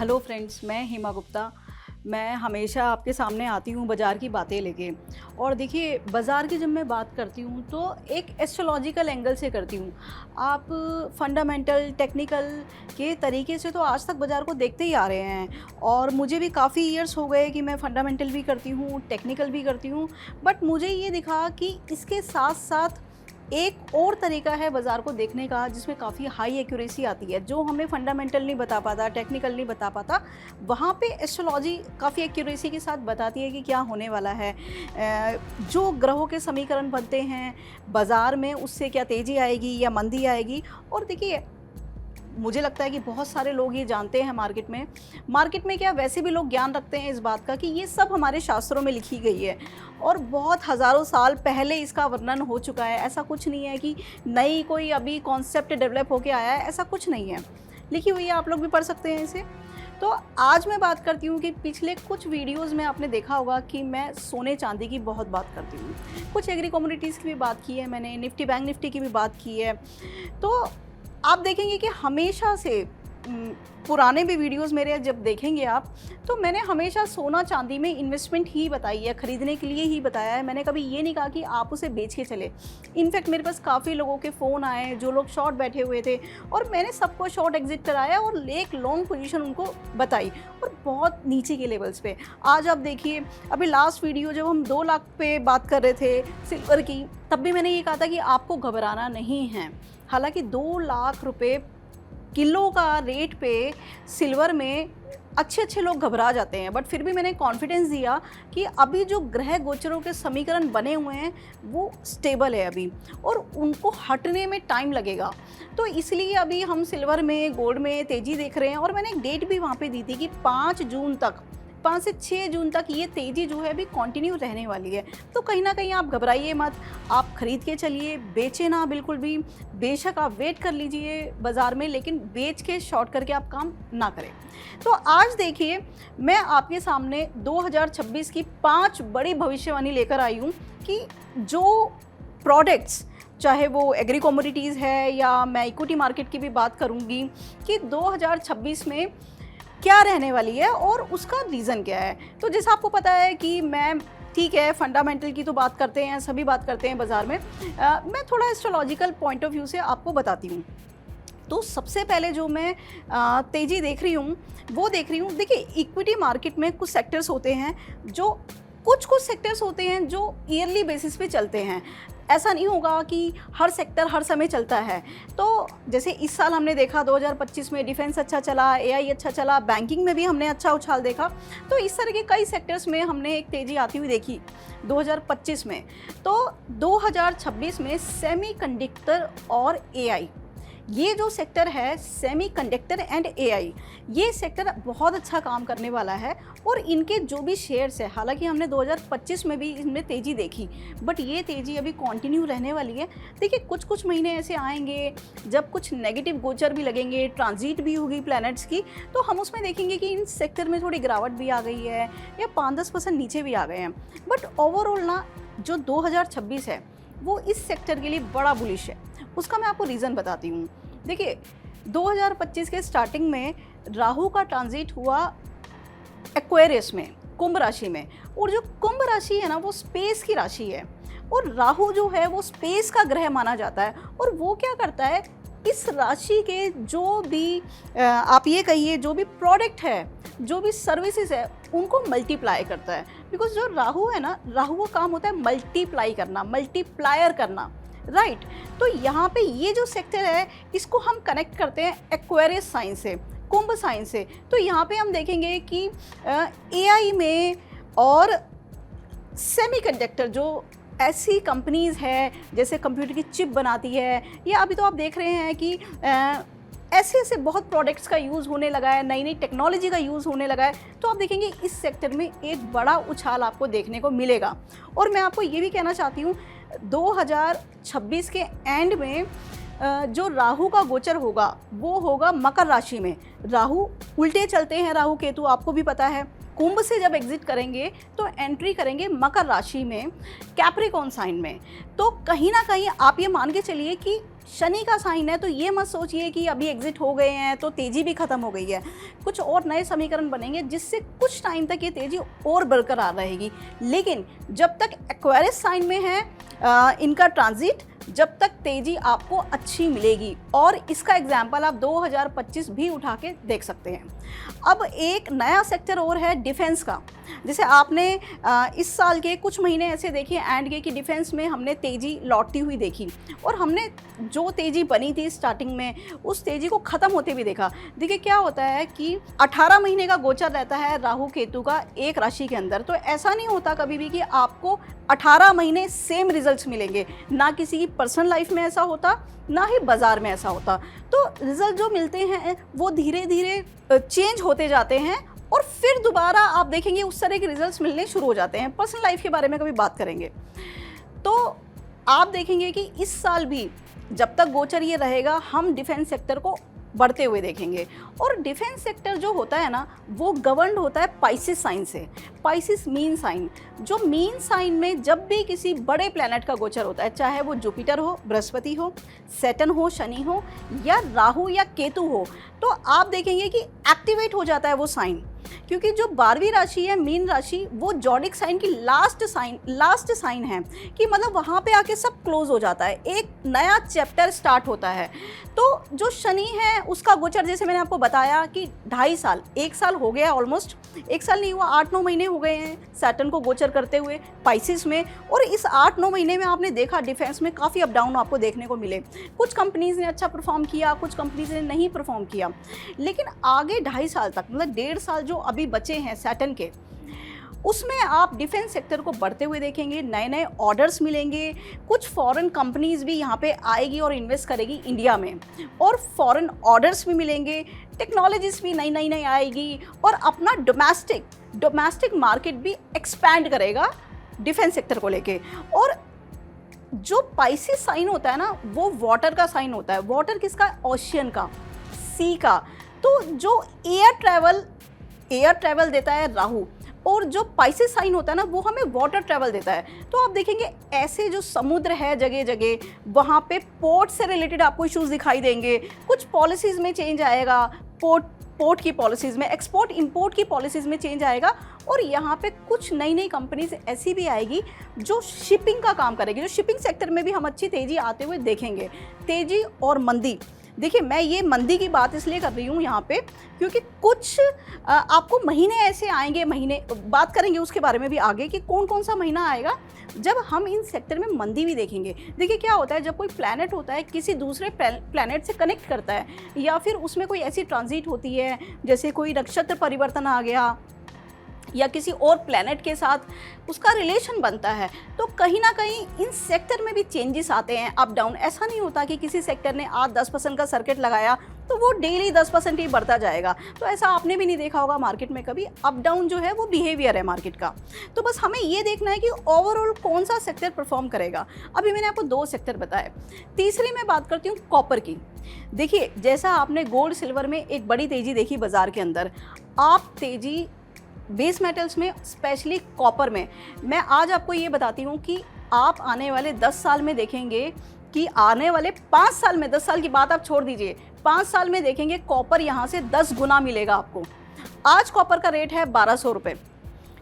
Hello friends, मैं हिमा गुप्ता। मैं हमेशा आपके सामने आती हूँ बाज़ार की बातें लेके। और देखिए, बाज़ार की जब मैं बात करती हूँ तो एक एस्ट्रोलॉजिकल एंगल से करती हूँ। आप फंडामेंटल टेक्निकल के तरीके से तो आज तक बाज़ार को देखते ही आ रहे हैं, और मुझे भी काफ़ी ईयर्स हो गए कि मैं फंडामेंटल भी करती हूँ, टेक्निकल भी करती हूँ। बट मुझे ये दिखा कि इसके साथ साथ एक और तरीका है बाज़ार को देखने का, जिसमें काफ़ी हाई एक्यूरेसी आती है, जो हमें फंडामेंटल नहीं बता पाता, टेक्निकल नहीं बता पाता। वहाँ पे एस्ट्रोलॉजी काफ़ी एक्यूरेसी के साथ बताती है कि क्या होने वाला है। जो ग्रहों के समीकरण बनते हैं बाज़ार में, उससे क्या तेज़ी आएगी या मंदी आएगी। और देखिए, मुझे लगता है कि बहुत सारे लोग ये जानते हैं मार्केट में क्या, वैसे भी लोग ज्ञान रखते हैं इस बात का कि ये सब हमारे शास्त्रों में लिखी गई है और बहुत हज़ारों साल पहले इसका वर्णन हो चुका है। ऐसा कुछ नहीं है कि नई कोई अभी कॉन्सेप्ट डेवलप होके आया है, ऐसा कुछ नहीं है। लिखी हुई है, आप लोग भी पढ़ सकते हैं इसे। तो आज मैं बात करती हूँ कि पिछले कुछ वीडियोस में आपने देखा होगा कि मैं सोने चांदी की बहुत बात करती हूँ, कुछ एग्री कमोडिटीज़ की भी बात की है मैंने, निफ्टी बैंक निफ्टी की भी बात की है। तो आप देखेंगे कि हमेशा से पुराने भी वीडियोस मेरे जब देखेंगे आप, तो मैंने हमेशा सोना चांदी में इन्वेस्टमेंट ही बताई है, ख़रीदने के लिए ही बताया है। मैंने कभी ये नहीं कहा कि आप उसे बेच के चले। इनफैक्ट मेरे पास काफ़ी लोगों के फ़ोन आए जो लोग शॉर्ट बैठे हुए थे, और मैंने सबको शॉर्ट एग्जिट कराया और एक लॉन्ग पोजीशन उनको बताई, और बहुत नीचे के लेवल्स पे। आज आप देखिए, अभी लास्ट वीडियो जब हम 2 लाख पे बात कर रहे थे सिल्वर की, तब भी मैंने ये कहा था कि आपको घबराना नहीं है। हालांकि 2 लाख रुपए किलो का रेट पे सिल्वर में अच्छे लोग घबरा जाते हैं, बट फिर भी मैंने कॉन्फिडेंस दिया कि अभी जो ग्रह गोचरों के समीकरण बने हुए हैं वो स्टेबल है अभी, और उनको हटने में टाइम लगेगा। तो इसलिए अभी हम सिल्वर में, गोल्ड में तेज़ी देख रहे हैं। और मैंने एक डेट भी वहाँ पे दी थी कि 5 से 6 जून तक ये तेज़ी जो है अभी कंटिन्यू रहने वाली है। तो कहीं ना कहीं आप घबराइए मत, आप खरीद के चलिए, बेचे ना बिल्कुल भी। बेशक आप वेट कर लीजिए बाज़ार में, लेकिन बेच के शॉर्ट करके आप काम ना करें। तो आज देखिए, मैं आपके सामने 2026 की 5 बड़ी भविष्यवाणी लेकर आई हूँ कि जो प्रोडक्ट्स, चाहे वो एग्री कमोडिटीज़ है या मैं इक्विटी मार्केट की भी बात करूँगी, कि 2026 में क्या रहने वाली है और उसका रीज़न क्या है। तो जैसा आपको पता है कि मैं, ठीक है, फंडामेंटल की तो बात करते हैं, सभी बात करते हैं बाज़ार में। मैं थोड़ा एस्ट्रोलॉजिकल पॉइंट ऑफ व्यू से आपको बताती हूँ। तो सबसे पहले जो मैं तेज़ी देख रही हूँ वो देख रही हूँ, देखिए, इक्विटी मार्केट में कुछ सेक्टर्स होते हैं जो कुछ सेक्टर्स होते हैं जो ईयरली बेसिस पे चलते हैं। ऐसा नहीं होगा कि हर सेक्टर हर समय चलता है। तो जैसे इस साल हमने देखा 2025 में डिफेंस अच्छा चला, एआई अच्छा चला, बैंकिंग में भी हमने अच्छा उछाल देखा। तो इस तरह के कई सेक्टर्स में हमने एक तेज़ी आती हुई देखी 2025 में। तो 2026 में सेमीकंडक्टर और एआई, ये जो सेक्टर है सेमीकंडक्टर एंड एआई, ये सेक्टर बहुत अच्छा काम करने वाला है। और इनके जो भी शेयर्स है, हालांकि हमने 2025 में भी इनमें तेज़ी देखी, बट ये तेज़ी अभी कंटिन्यू रहने वाली है। देखिए, कुछ महीने ऐसे आएंगे जब कुछ नेगेटिव गोचर भी लगेंगे, ट्रांजिट भी होगी प्लैनेट्स की, तो हम उसमें देखेंगे कि इन सेक्टर में थोड़ी गिरावट भी आ गई है या 5-10% नीचे भी आ गए हैं। बट ओवरऑल ना, जो 2026 है वो इस सेक्टर के लिए बड़ा बुलिश है। उसका मैं आपको रीज़न बताती हूँ। देखिए, 2025 के स्टार्टिंग में राहु का ट्रांजिट हुआ एक्वेरियस में, कुंभ राशि में। और जो कुंभ राशि है ना, वो स्पेस की राशि है, और राहु जो है वो स्पेस का ग्रह माना जाता है। और वो क्या करता है, इस राशि के जो भी आप ये कहिए, जो भी प्रोडक्ट है, जो भी सर्विसेज है, उनको मल्टीप्लाई करता है। बिकॉज जो राहु है ना, राहु का काम होता है मल्टीप्लाई करना, मल्टीप्लायर करना, राइट। तो यहाँ पे ये जो सेक्टर है, इसको हम कनेक्ट करते हैं एक्वेरियस साइन से, कुंभ साइन से। तो यहाँ पे हम देखेंगे कि एआई में और सेमीकंडक्टर, जो ऐसी कंपनीज़ है जैसे कंप्यूटर की चिप बनाती है, या अभी तो आप देख रहे हैं कि ऐसे बहुत प्रोडक्ट्स का यूज़ होने लगा है, नई टेक्नोलॉजी का यूज़ होने लगा है। तो आप देखेंगे इस सेक्टर में एक बड़ा उछाल आपको देखने को मिलेगा। और मैं आपको ये भी कहना चाहती हूँ, 2026 के एंड में जो राहु का गोचर होगा वो होगा मकर राशि में। राहु उल्टे चलते हैं, राहु केतु आपको भी पता है। कुंभ से जब एग्जिट करेंगे तो एंट्री करेंगे मकर राशि में, कैप्रिकॉर्न साइन में। तो कहीं ना कहीं आप ये मान के चलिए कि शनि का साइन है, तो ये मत सोचिए कि अभी एग्जिट हो गए हैं तो तेज़ी भी ख़त्म हो गई है। कुछ और नए समीकरण बनेंगे जिससे कुछ टाइम तक ये तेज़ी और बरकरार रहेगी। लेकिन जब तक एक्वेरियस साइन में है इनका ट्रांजिट, जब तक तेज़ी आपको अच्छी मिलेगी। और इसका एग्जाम्पल आप 2025 भी उठा के देख सकते हैं। अब एक नया सेक्टर और है डिफेंस का। जैसे आपने इस साल के कुछ महीने ऐसे देखे एंड के कि डिफेंस में हमने तेज़ी लौटती हुई देखी, और हमने जो तेज़ी बनी थी स्टार्टिंग में उस तेज़ी को ख़त्म होते भी देखा। देखिए क्या होता है कि 18 महीने का गोचर रहता है राहु केतु का एक राशि के अंदर, तो ऐसा नहीं होता कभी भी कि आपको 18 महीने सेम रिजल्ट्स मिलेंगे। ना किसी की पर्सनल लाइफ में ऐसा होता, ना ही बाज़ार में ऐसा होता। तो रिजल्ट जो मिलते हैं वो धीरे धीरे चेंज होते जाते हैं, और फिर दोबारा आप देखेंगे उस तरह के रिजल्ट्स मिलने शुरू हो जाते हैं। पर्सनल लाइफ के बारे में कभी बात करेंगे तो आप देखेंगे कि इस साल भी जब तक गोचर ये रहेगा हम डिफेंस सेक्टर को बढ़ते हुए देखेंगे। और डिफेंस सेक्टर जो होता है ना वो गवर्नड होता है पाइसिस साइन से। पाइसिस मीन साइन, जो मीन साइन में जब भी किसी बड़े प्लैनेट का गोचर होता है, चाहे वो जुपिटर हो, बृहस्पति हो, सैटर्न हो, शनि हो, या राहु या केतु हो, तो आप देखेंगे कि एक्टिवेट हो जाता है वो साइन। क्योंकि जो 12वीं राशि है मीन राशि, वो जॉडिक साइन की लास्ट साइन है कि मतलब वहाँ पे आके सब क्लोज हो जाता है, एक नया चैप्टर स्टार्ट होता है। तो जो शनि है उसका गोचर जैसे मैंने आपको बताया कि 2.5 साल, 1 साल हो गया, ऑलमोस्ट 1 साल नहीं हुआ, 8-9 महीने हो गए हैं सैटर्न को गोचर करते हुए पाइसिस में। और इस 8-9 महीने में आपने देखा डिफेंस में काफ़ी अप डाउन आपको देखने को मिले। कुछ कंपनीज़ ने अच्छा परफॉर्म किया, कुछ कंपनीज़ ने नहीं परफॉर्म किया। लेकिन आगे 2.5 साल तक, मतलब 1.5 साल जो अभी बचे हैं सैटर्न के, उसमें आप डिफेंस सेक्टर को बढ़ते हुए देखेंगे। नए नए ऑर्डर्स मिलेंगे, कुछ फॉरेन कंपनीज भी यहाँ पे आएगी और इन्वेस्ट करेगी इंडिया में, और फॉरेन ऑर्डर्स भी मिलेंगे, टेक्नोलॉजीज भी नई नई आएगी, और अपना डोमेस्टिक मार्केट भी एक्सपैंड करेगा डिफेंस सेक्टर को लेके। और जो पाइसिस साइन होता है ना वो वाटर का साइन होता है। वाटर किसका? ओशियन का, सी का। तो जो एयर ट्रैवल देता है राहु, और जो पाइसिस साइन होता है ना वो हमें वाटर ट्रैवल देता है। तो आप देखेंगे ऐसे जो समुद्र है जगह जगह, वहाँ पे पोर्ट से रिलेटेड आपको इश्यूज दिखाई देंगे। कुछ पॉलिसीज़ में चेंज आएगा, पोर्ट की पॉलिसीज़ में, एक्सपोर्ट इंपोर्ट की पॉलिसीज़ में चेंज आएगा। और यहाँ पे कुछ नई नई कंपनीज ऐसी भी आएगी जो शिपिंग का काम करेगी। जो शिपिंग सेक्टर में भी हम अच्छी तेज़ी आते हुए देखेंगे। तेज़ी और मंदी, देखिए मैं ये मंदी की बात इसलिए कर रही हूँ यहाँ पे क्योंकि कुछ आपको महीने ऐसे आएंगे, महीने बात करेंगे उसके बारे में भी आगे कि कौन कौन सा महीना आएगा जब हम इन सेक्टर में मंदी भी देखेंगे। देखिए क्या होता है, जब कोई प्लैनेट होता है किसी दूसरे प्लैनेट से कनेक्ट करता है, या फिर उसमें कोई ऐसी ट्रांजिट होती है जैसे कोई नक्षत्र परिवर्तन आ गया या किसी और प्लैनेट के साथ उसका रिलेशन बनता है, तो कहीं ना कहीं इन सेक्टर में भी चेंजेस आते हैं, अप डाउन। ऐसा नहीं होता कि किसी सेक्टर ने आज 10% का सर्किट लगाया तो वो डेली 10% ही बढ़ता जाएगा। तो ऐसा आपने भी नहीं देखा होगा मार्केट में कभी। अप डाउन जो है वो बिहेवियर है मार्केट का। तो बस हमें ये देखना है कि ओवरऑल कौन सा सेक्टर परफॉर्म करेगा। अभी मैंने आपको 2 सेक्टर बताए। तीसरी मैं बात करती हूँ कॉपर की। देखिए जैसा आपने गोल्ड सिल्वर में एक बड़ी तेज़ी देखी बाजार के अंदर, आप तेज़ी बेस मेटल्स में, स्पेशली कॉपर में, मैं आज आपको ये बताती हूँ कि आप आने वाले 10 साल में देखेंगे कि आने वाले 5 साल में, 10 साल की बात आप छोड़ दीजिए, 5 साल में देखेंगे कॉपर यहाँ से 10 गुना मिलेगा आपको। आज कॉपर का रेट है 1200 रुपये,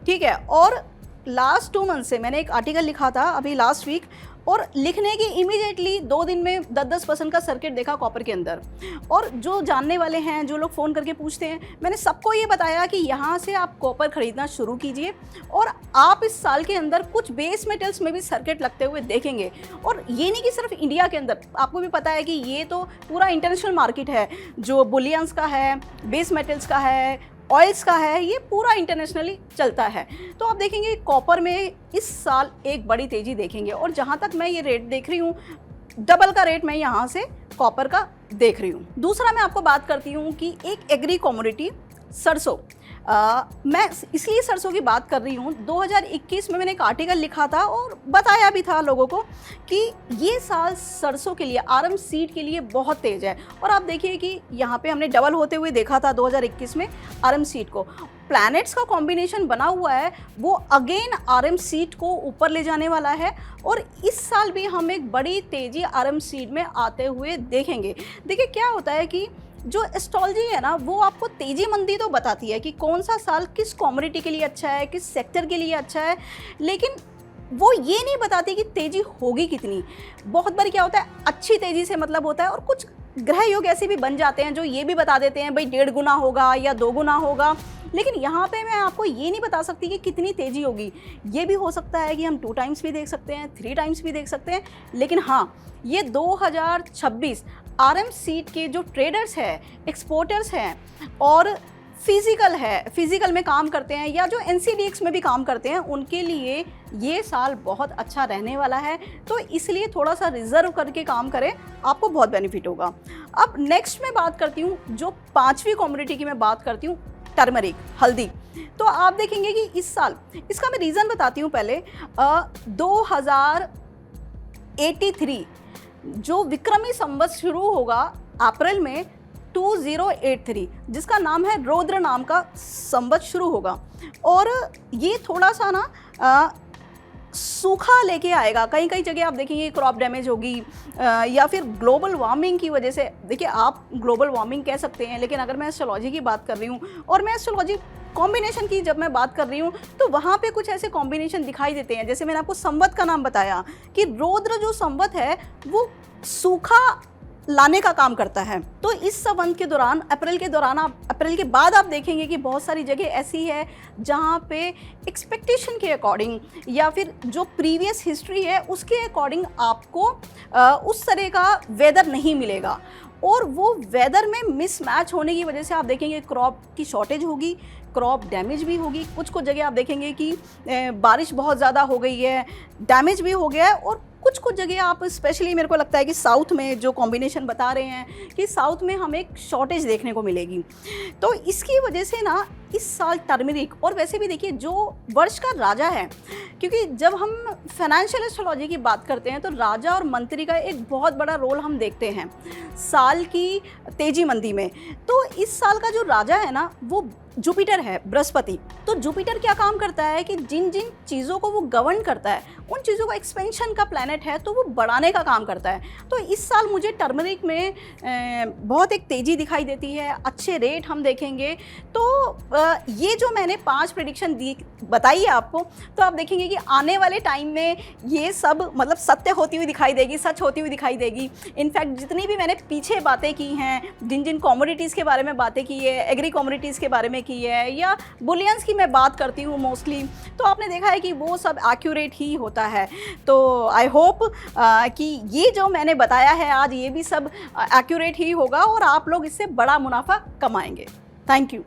ठीक है। और लास्ट 2 मंथ से मैंने एक आर्टिकल लिखा था अभी लास्ट वीक, और लिखने की इमीडिएटली 2 दिन में 10% का सर्किट देखा कॉपर के अंदर। और जो जानने वाले हैं, जो लोग फ़ोन करके पूछते हैं, मैंने सबको ये बताया कि यहाँ से आप कॉपर ख़रीदना शुरू कीजिए, और आप इस साल के अंदर कुछ बेस मेटल्स में भी सर्किट लगते हुए देखेंगे। और ये नहीं कि सिर्फ इंडिया के अंदर, आपको भी पता है कि ये तो पूरा इंटरनेशनल मार्केट है, जो बुलियंस का है, बेस मेटल्स का है, ऑयल्स का है, ये पूरा इंटरनेशनली चलता है। तो आप देखेंगे कॉपर में इस साल एक बड़ी तेज़ी देखेंगे। और जहाँ तक मैं ये रेट देख रही हूँ, डबल का रेट मैं यहाँ से कॉपर का देख रही हूँ। दूसरा मैं आपको बात करती हूँ कि एक एग्री कमोडिटी सरसों, मैं इसलिए सरसों की बात कर रही हूँ, 2021 में मैंने एक आर्टिकल लिखा था और बताया भी था लोगों को कि ये साल सरसों के लिए, आरएम सीड के लिए बहुत तेज़ है। और आप देखिए कि यहाँ पे हमने डबल होते हुए देखा था 2021 में आरएम सीड को। प्लैनेट्स का कॉम्बिनेशन बना हुआ है, वो अगेन आरएम सीड को ऊपर ले जाने वाला है और इस साल भी हम एक बड़ी तेज़ी आरएम सीड में आते हुए देखेंगे। देखिए क्या होता है कि जो एस्ट्रोलॉजी है ना, वो आपको तेजी मंदी तो बताती है कि कौन सा साल किस कम्युनिटी के लिए अच्छा है, किस सेक्टर के लिए अच्छा है, लेकिन वो ये नहीं बताती कि तेजी होगी कितनी। बहुत बार क्या होता है, अच्छी तेजी से मतलब होता है और कुछ ग्रह योग ऐसे भी बन जाते हैं जो ये भी बता देते हैं भाई 1.5 गुना होगा या 2 गुना होगा, लेकिन यहाँ पे मैं आपको ये नहीं बता सकती कि कितनी तेज़ी होगी। ये भी हो सकता है कि हम 2 टाइम्स भी देख सकते हैं, 3 टाइम्स भी देख सकते हैं, लेकिन हाँ, ये 2026 आरएम सीड के जो ट्रेडर्स हैं, एक्सपोर्टर्स हैं और फिजिकल में काम करते हैं या जो एनसीडीएक्स में भी काम करते हैं, उनके लिए ये साल बहुत अच्छा रहने वाला है। तो इसलिए थोड़ा सा रिजर्व करके काम करें, आपको बहुत बेनिफिट होगा। अब नेक्स्ट मैं बात करती हूँ, जो 5वीं कम्युनिटी की मैं बात करती हूँ, टर्मरिक, हल्दी। तो आप देखेंगे कि इस साल, इसका मैं रीज़न बताती हूँ पहले। 2083 जो विक्रमी संवत शुरू होगा अप्रैल में 2083, जिसका नाम है रौद्र नाम का संवत शुरू होगा और ये थोड़ा सा ना सूखा लेके आएगा। कई कई जगह आप देखेंगे क्रॉप डैमेज होगी या फिर ग्लोबल वार्मिंग की वजह से। देखिए आप ग्लोबल वार्मिंग कह सकते हैं, लेकिन अगर मैं एस्ट्रोलॉजी की बात कर रही हूँ और मैं एस्ट्रोलॉजी कॉम्बिनेशन की जब मैं बात कर रही हूँ, तो वहाँ पे कुछ ऐसे कॉम्बिनेशन दिखाई देते हैं। जैसे मैंने आपको संवत का नाम बताया कि रौद्र जो संवत है वो सूखा लाने का काम करता है। तो इस संवत के दौरान, अप्रैल के बाद आप देखेंगे कि बहुत सारी जगह ऐसी है जहाँ पे एक्सपेक्टेशन के अकॉर्डिंग या फिर जो प्रीवियस हिस्ट्री है उसके अकॉर्डिंग आपको उस तरह का वेदर नहीं मिलेगा और वो वेदर में मिसमैच होने की वजह से आप देखेंगे क्रॉप की शॉर्टेज होगी, क्रॉप डैमेज भी होगी। कुछ जगह आप देखेंगे कि बारिश बहुत ज़्यादा हो गई है, डैमेज भी हो गया है और कुछ जगह आप, स्पेशली मेरे को लगता है कि साउथ में जो कॉम्बिनेशन बता रहे हैं कि साउथ में हमें एक शॉर्टेज देखने को मिलेगी। तो इसकी वजह से ना इस साल टर्मरिक, और वैसे भी देखिए जो वर्ष का राजा है, क्योंकि जब हम फाइनेंशियल एस्ट्रोलॉजी की बात करते हैं तो राजा और मंत्री का एक बहुत बड़ा रोल हम देखते हैं साल की तेजी मंदी में। तो इस साल का जो राजा है ना वो जुपिटर है, बृहस्पति। तो जुपिटर क्या काम करता है कि जिन जिन चीज़ों को वो गवर्न करता है उन चीज़ों का एक्सपेंशन का प्लैनेट है, तो वो बढ़ाने का काम करता है। तो इस साल मुझे टर्मरिक में बहुत एक तेज़ी दिखाई देती है, अच्छे रेट हम देखेंगे। तो ये जो मैंने 5 प्रेडिक्शन बताई है आपको, तो आप देखेंगे कि आने वाले टाइम में ये सब मतलब सत्य होती हुई दिखाई देगी, सच होती हुई दिखाई देगी। इनफैक्ट जितनी भी मैंने पीछे बातें की हैं, जिन जिन कॉमोडिटीज़ के बारे में बातें की है, एग्री कॉमोडिटीज़ के बारे में की है या बुलियंस की मैं बात करती हूँ मोस्टली, तो आपने देखा है कि वो सब एक्यूरेट ही होता है। तो आई होप कि ये जो मैंने बताया है आज, ये भी सब एक्यूरेट ही होगा और आप लोग इससे बड़ा मुनाफा कमाएंगे। Thank you.